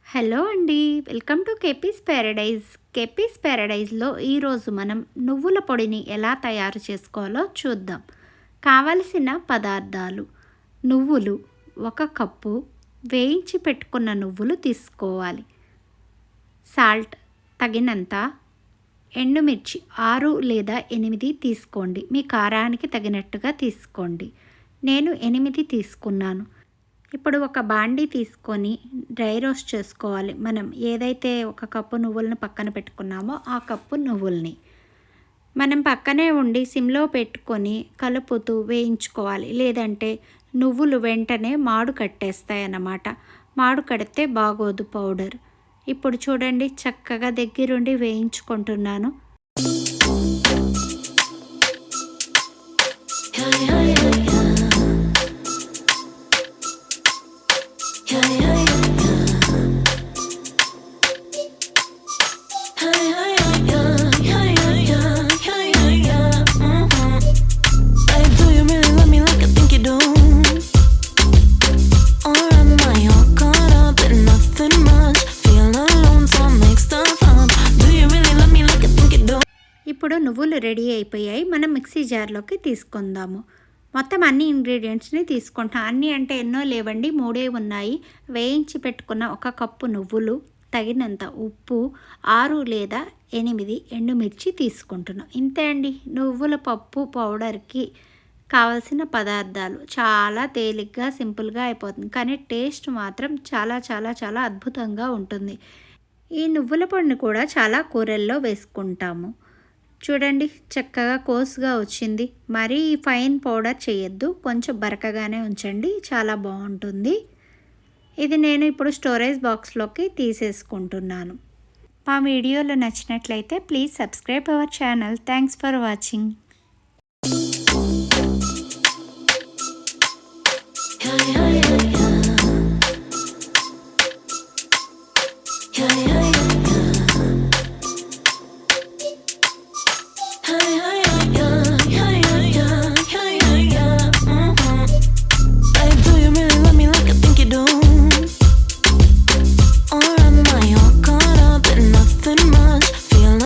Hello అండి, welcome to KP's Paradise. KP's ప్యారడైజ్లో ఈరోజు మనం నువ్వుల పొడిని ఎలా తయారు చేసుకోవాలో చూద్దాం. కావలసిన పదార్థాలు: నువ్వులు 1 కప్పు, వేయించి పెట్టుకున్న నువ్వులు తీసుకోవాలి, సాల్ట్ తగినంత, ఎండుమిర్చి 6 లేదా 8 తీసుకోండి, మీ కారానికి తగినట్టుగా తీసుకోండి. నేను 8 తీసుకున్నాను. ఇప్పుడు ఒక బాండీ తీసుకొని డ్రై రోస్ట్ చేసుకోవాలి. మనం ఏదైతే 1 కప్పు నువ్వులను పక్కన పెట్టుకున్నామో ఆ కప్పు నువ్వుల్ని మనం పక్కనే ఉండి సిమ్లో పెట్టుకొని కలుపుతూ వేయించుకోవాలి. లేదంటే నువ్వులు వెంటనే మాడు కట్టేస్తాయన్నమాట. మాడు కడితే బాగోదు పౌడర్. ఇప్పుడు చూడండి, చక్కగా దగ్గరుండి వేయించుకుంటున్నాను. ఇప్పుడు నువ్వులు రెడీ అయిపోయాయి. మనం మిక్సీ జార్లోకి తీసుకుందాము. మొత్తం అన్ని ఇంగ్రీడియంట్స్ని తీసుకుంటాం. అన్నీ అంటే ఎన్నో లేవండి, 3 ఉన్నాయి. వేయించి పెట్టుకున్న 1 కప్పు నువ్వులు, తగినంత ఉప్పు, 6 లేదా 8 ఎండుమిర్చి తీసుకుంటున్నాం. ఇంతే అండి నువ్వుల పప్పు పౌడర్కి కావలసిన పదార్థాలు. చాలా తేలిగ్గా సింపుల్గా అయిపోతుంది, కానీ టేస్ట్ మాత్రం చాలా చాలా చాలా అద్భుతంగా ఉంటుంది. ఈ నువ్వుల పొడిని కూడా చాలా కూరల్లో వేసుకుంటాము. చూడండి, చక్కగా కోసుగా వచ్చింది. మరీ ఫైన్ పౌడర్ చేయొద్దు, కొంచెం బరకగానే ఉంచండి, చాలా బాగుంటుంది. ఇది నేను ఇప్పుడు స్టోరేజ్ బాక్స్లోకి తీసేసుకుంటున్నాను. మా వీడియోలు నచ్చినట్లయితే please subscribe our channel. Thanks for watching. Yeah.